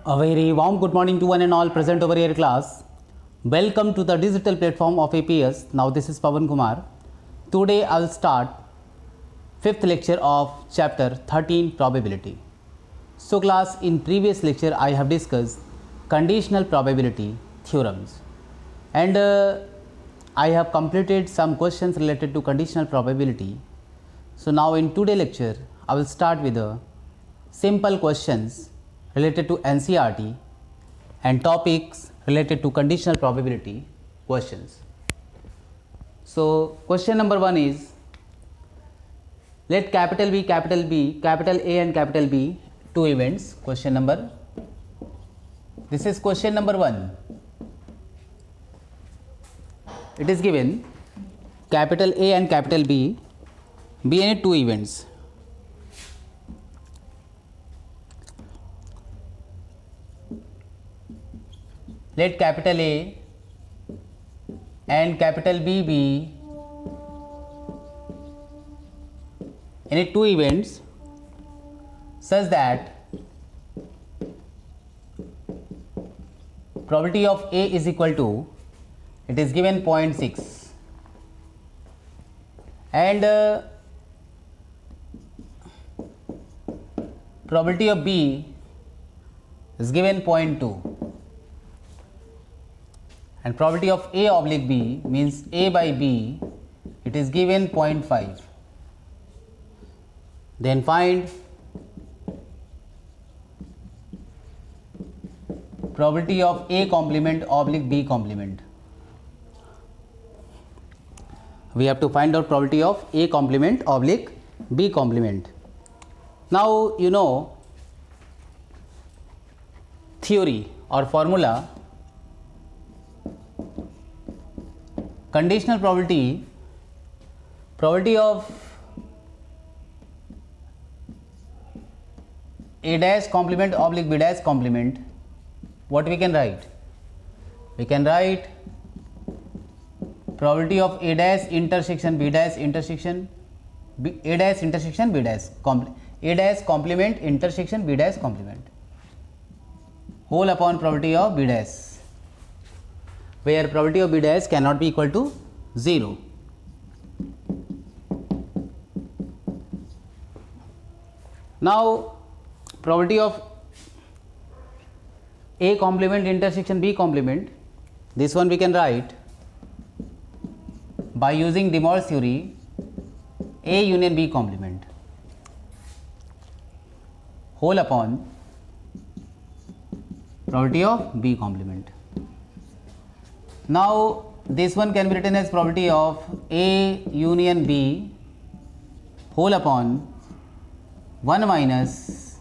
A very warm good morning to one and all present over here class. Welcome to the digital platform of APS. Now this is Pawan Kumar. Today I will start fifth lecture of chapter 13 probability. So class, in previous lecture I have discussed conditional probability theorems and I have completed some questions related to conditional probability. So now in today's lecture I will start with the simple questions related to NCERT and topics related to conditional probability questions. So question number 1 is, let capital B, capital A and capital B two events. This is question number 1. It is given capital A and capital B be any two events. Let capital A and capital B be any two events such that probability of A is equal to, it is given 0.6 and probability of B is given 0.2 and probability of A oblique B means A by B, it is given 0.5. Then find probability of A complement oblique B complement. We have to find out probability of A complement oblique B complement. Now you know theory or formula. Conditional probability of A dash complement oblique B dash complement, what we can write? We can write probability of A dash intersection B dash intersection B, A dash intersection B dash A dash complement intersection B dash complement whole upon probability of B dash, where probability of B dash cannot be equal to 0. Now probability of A complement intersection B complement, this one we can write by using De Moivre's theory, A union B complement whole upon probability of B complement. Now this one can be written as probability of A union B whole upon 1 minus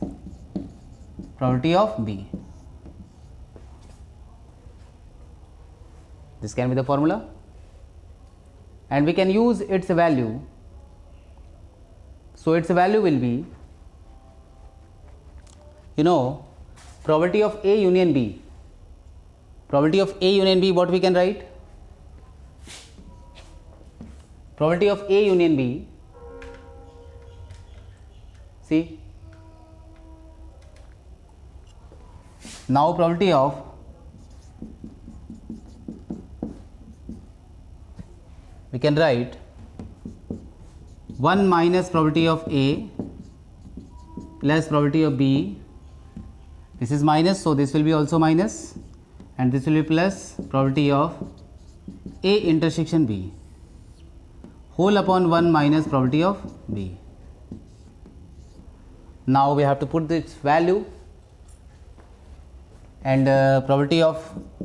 probability of B. This can be the formula and we can use its value. So its value will be, you know, probability of A union B. Probability of A union B, what we can write? Probability of A union B, see, now probability of we can write 1 minus probability of A plus probability of B. This is minus, so this will be also minus, and this will be plus probability of A intersection B whole upon 1 minus probability of B. Now we have to put this value, and probability of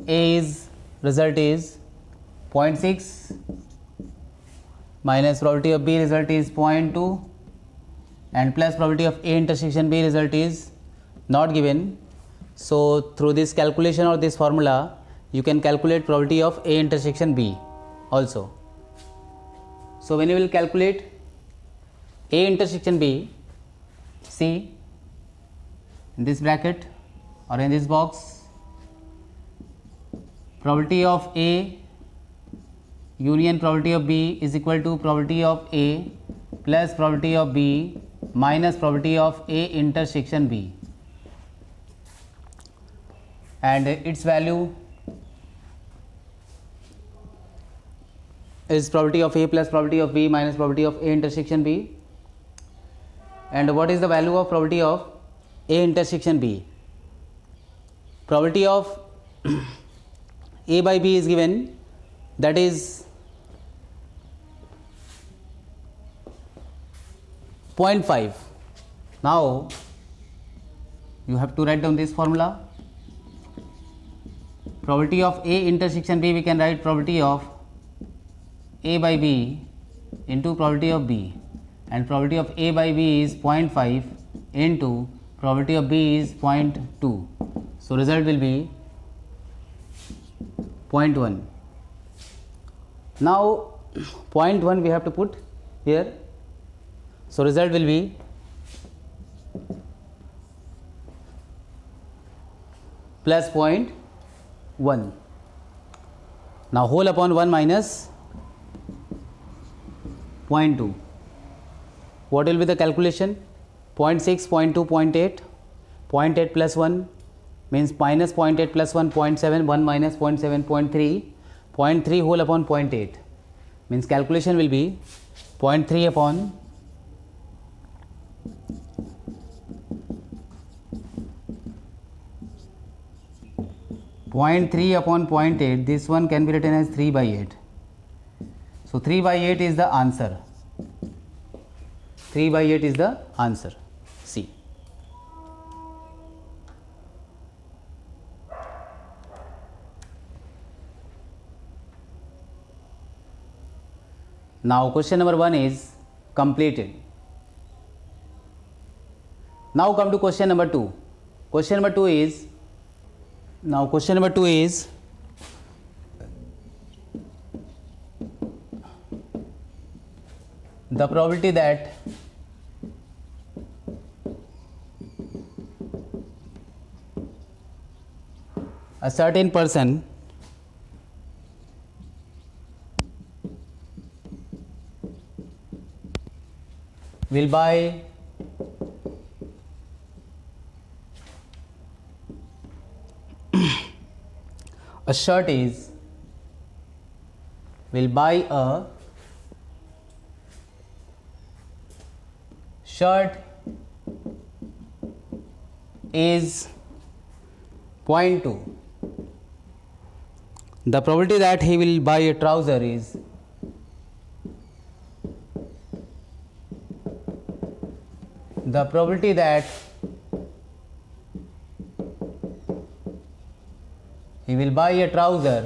A is, result is 0.6 minus probability of B, result is 0.2, and plus probability of A intersection B, result is not given. So through this calculation or this formula you can calculate probability of A intersection B also. So when you will calculate A intersection B, see in this bracket or in this box, probability of A union probability of B is equal to probability of A plus probability of B minus probability of A intersection B. and its value is probability of A plus probability of B minus probability of A intersection B. And what is the value of probability of A intersection B? Probability of A by B is given, that is 0.5. Now you have to write down this formula. Probability of A intersection B, we can write probability of A by B into probability of B, and probability of A by B is 0.5 into probability of B is 0.2. So result will be 0.1. Now 0.1 we have to put here. So result will be plus 0.1. Now whole upon 1 minus 0.2. What will be the calculation? 0.6, 0.2, 0.8. 0.8 plus 1 means minus 0.8 plus 1, 0.7, 1 minus 0.7, 0.3. 0.3 whole upon 0.8 means calculation will be 0.3 upon 0.3 upon 0.8. This one can be written as 3 by 8. So 3 by 8 is the answer. 3 by 8 is the answer. C. Now question number 1 is completed. Now come to question number 2. Question number 2 is the probability that a certain person will buy a shirt is will buy a shirt is 0.2. The probability that he will buy a trouser is the probability that he will buy a trouser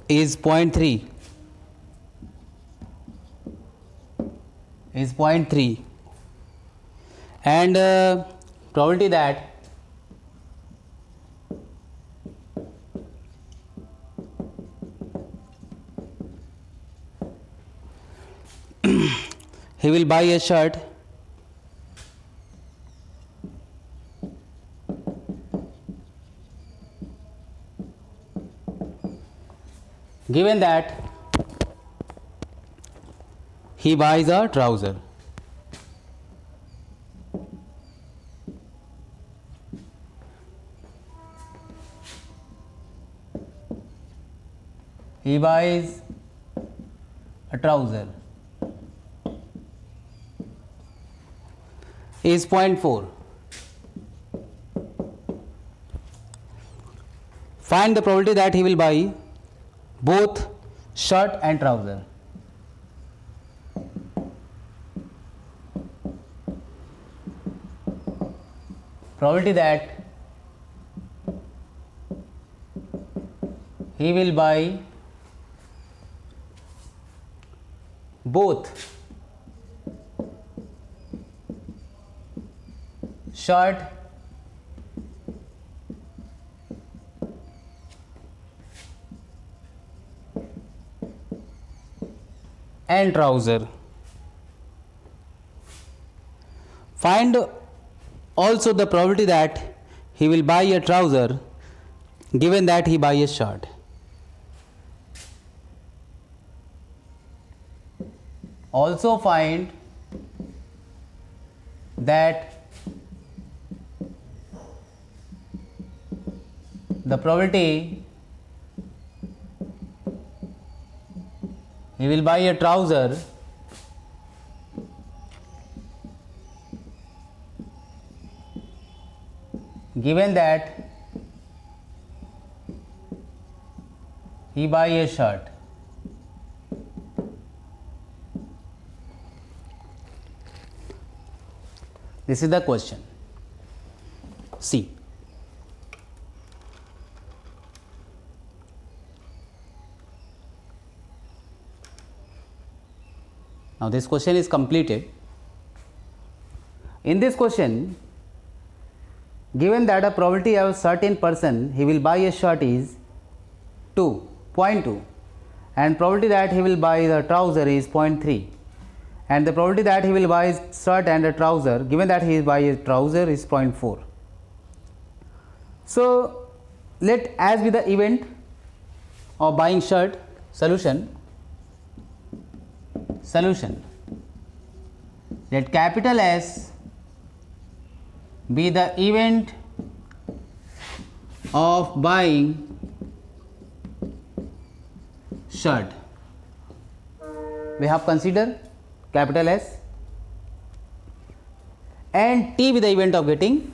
is 0.3. And probability that he will buy a shirt given that he buys a trouser. He buys a trouser is 0.4. Find the probability that he will buy both shirt and trouser. Probability that he will buy both shirt and trouser. Find also the probability that he will buy a trouser given that he buy a shirt. Also find that the probability he will buy a trouser given that he buy a shirt. This is the question. See, now this question is completed. In this question, given that a probability of a certain person he will buy a shirt is 2.2 and probability that he will buy the trouser is 0.3 and the probability that he will buy a shirt and a trouser given that he will buy a trouser is 0.4. So let as be the event of buying shirt. Solution let capital S be the event of buying shirt. We have considered capital S and T be the event of getting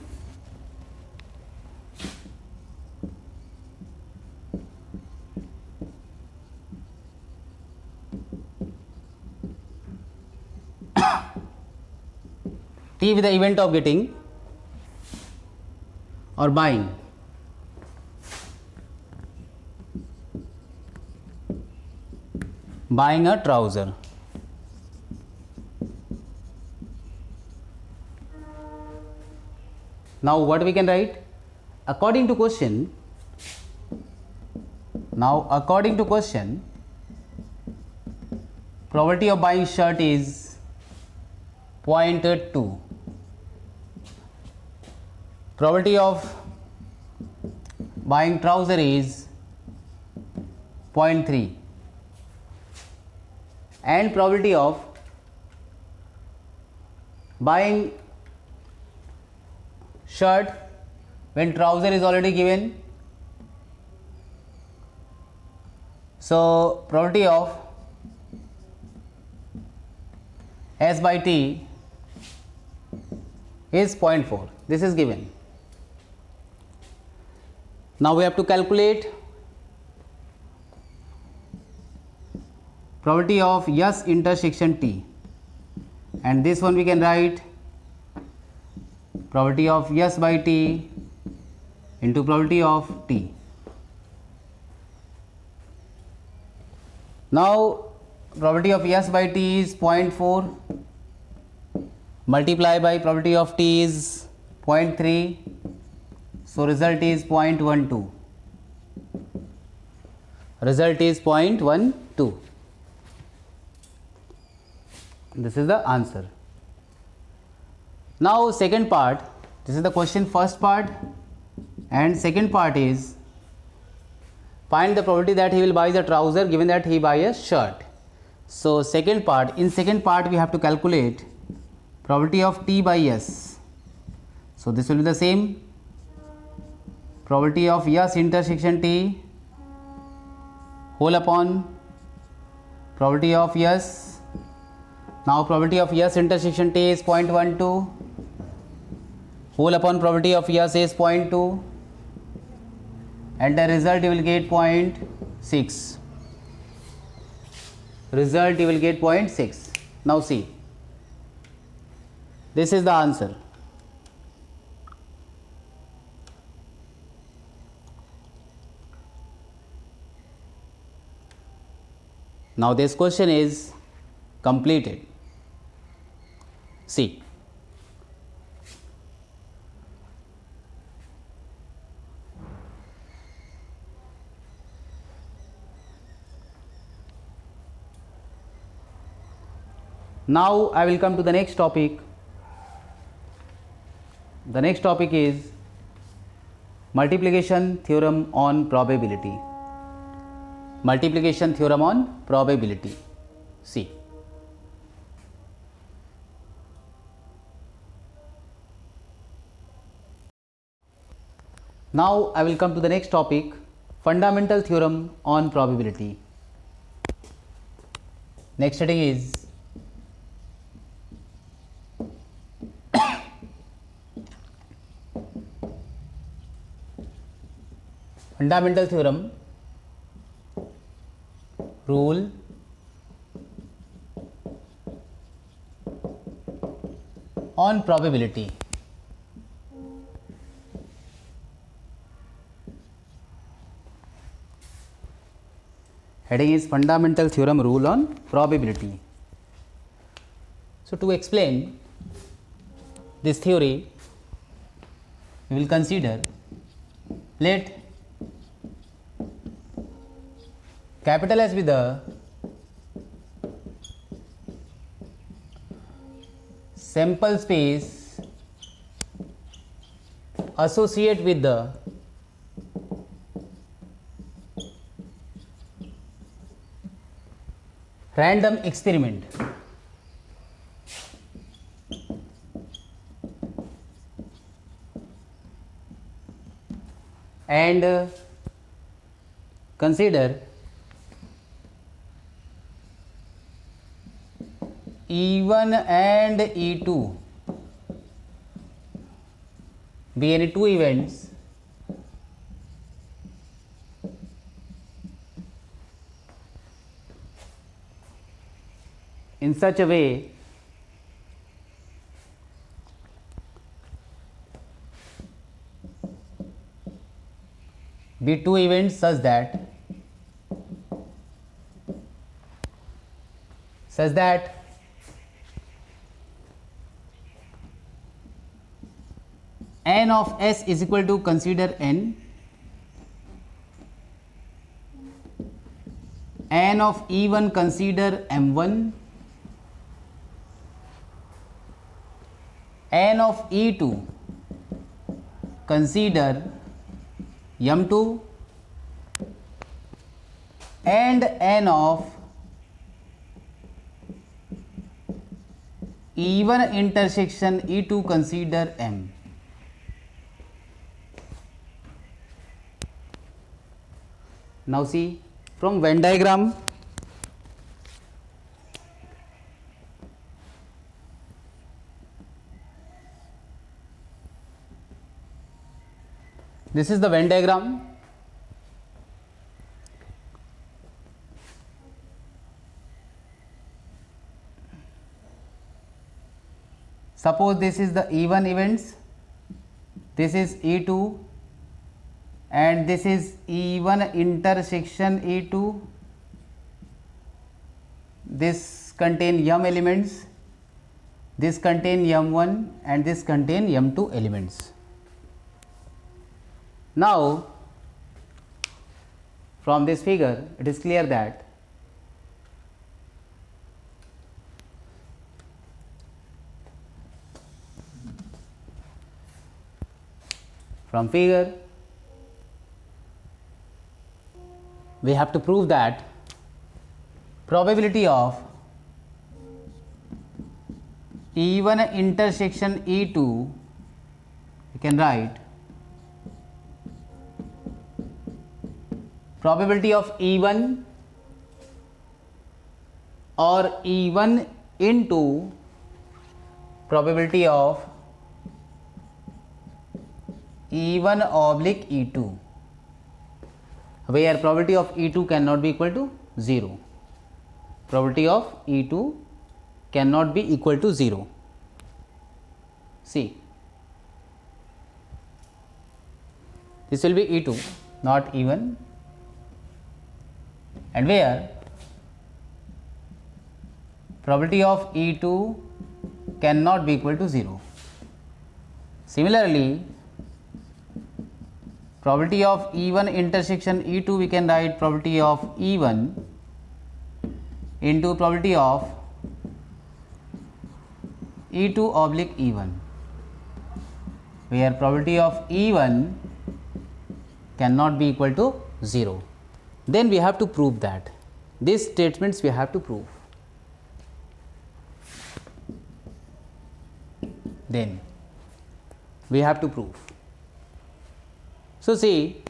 T be the event of getting or buying. Buying a trouser. Now what we can write? According to question, probability of buying shirt is 0.2. Probability of buying trouser is 0.3 and probability of buying shirt when trouser is already given. So probability of S by T is 0.4. This is given. Now we have to calculate probability of S intersection T, and this one we can write probability of S by T into probability of T. Now probability of S by T is 0.4 multiply by probability of T is 0.3, so result is 0.12. Result is 0.12. This is the answer. Now second part, this is the question first part, and second part is find the probability that he will buy the trouser given that he buy a shirt. So second part, in second part we have to calculate probability of T by S. So this will be the same, probability of S intersection T whole upon probability of S. Now probability of S intersection T is 0.12 whole upon probability of S is 0.2 and the result you will get 0.6. Result you will get 0.6. Now see, this is the answer. Now this question is completed. See, now I will come to the next topic. The next topic is multiplication theorem on probability. Multiplication theorem on probability. See, Now I will come to the next topic, fundamental theorem on probability. Next heading is fundamental theorem, rule on probability. Heading is fundamental theorem rule on probability. So to explain this theory, we will consider, let capital S be the sample space associated with the random experiment. And consider E1 and E2 be any two events in such a way be two events such that n of s is equal to, consider n of E1 consider m1, n of E2 consider m2, and n of E1 intersection E2 consider m. Now see from Venn diagram, this is the Venn diagram. Suppose this is the E1 events, this is E2, and this is E1 intersection E2. This contain m elements, this contain m1, and this contain m2 elements. Now from this figure it is clear that from figure we have to prove that probability of E1 intersection E2, we can write probability of E1 or E1 into probability of E1 oblique E2, where probability of E2 cannot be equal to 0. Probability of E2 cannot be equal to 0. See, this will be E2, not E1, and where probability of E2 cannot be equal to 0. Similarly, probability of E1 intersection E2, we can write probability of E1 into probability of E2 oblique E1, where probability of E1 cannot be equal to 0. Then we have to prove that. These statements we have to prove. Then we have to prove So see,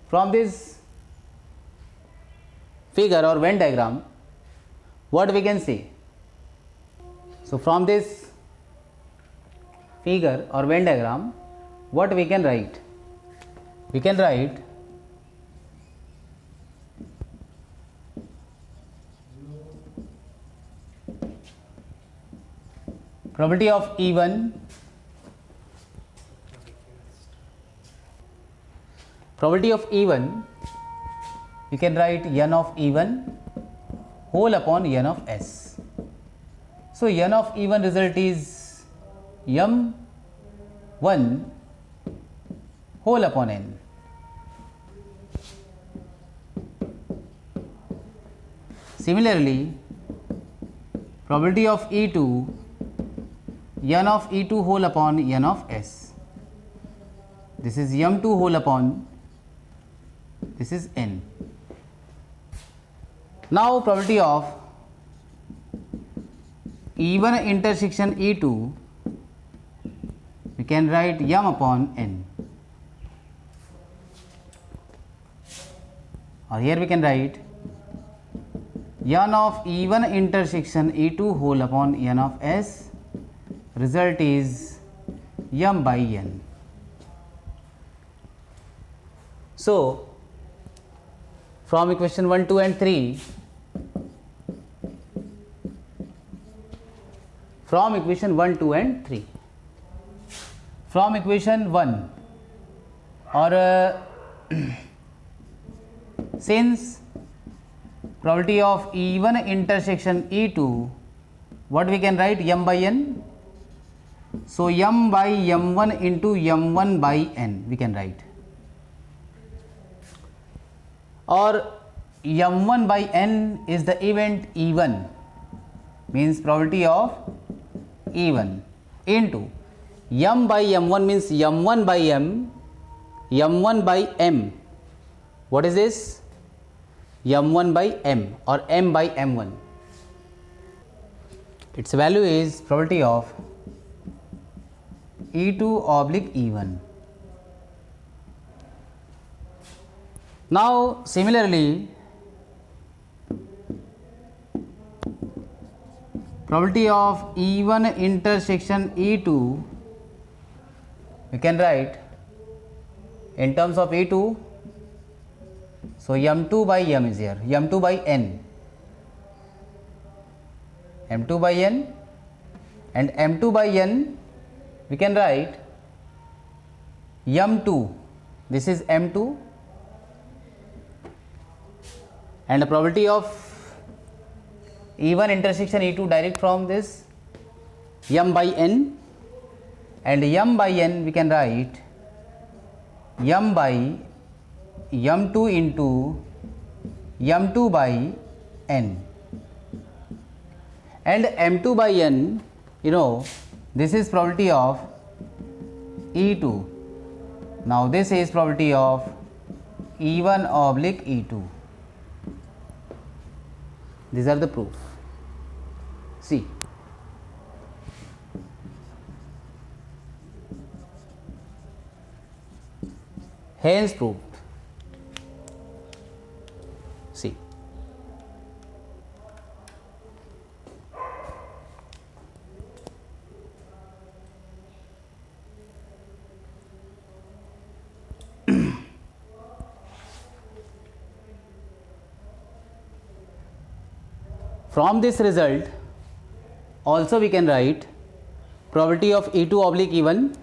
from this figure or Venn diagram, what we can see? So from this figure or Venn diagram, what we can write? We can write probability of E1, probability of E1, you can write n of E1 whole upon n of S. So n of E1 result is m1 whole upon n. Similarly, probability of E2, n of E2 whole upon n of S. This is m2 whole upon, this is n. Now probability of E1 intersection E2, we can write m upon n, or here we can write n of E1 intersection E2 whole upon n of S, result is m by n. So from equation 1, 2 and 3, from equation 1, 2 and 3, from equation 1, or since probability of E1 intersection E2, what we can write? M by n. So m by m1 into m1 by n we can write, or m1 by n is the event E1, means probability of E1, into m by m1 means m1 by m, m1 by m. What is this? m1 by m or m by m1. Its value is probability of E2 oblique E1. Now similarly, probability of E1 intersection E2, we can write in terms of E2. So m2 by m is here, m2 by n, m2 by n, and m2 by n we can write m2, this is m2, and the probability of E1 intersection E2 direct from this m by n, and m by n we can write m by m2 into m2 by n, and m2 by n, you know, this is probability of E2. Now this is probability of E1 oblique E2. These are the proof. See, hence proved. See, from this result also we can write probability of E2 oblique E1,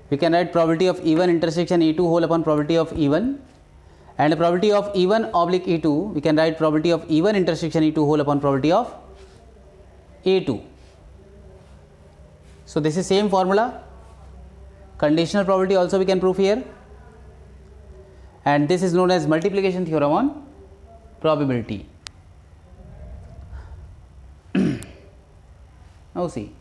we can write probability of E1 intersection E2 whole upon probability of E1, and probability of E1 oblique E2 we can write probability of E1 intersection E2 whole upon probability of E2. So this is same formula. Conditional probability also we can prove here, and this is known as multiplication theorem on probability. Now see,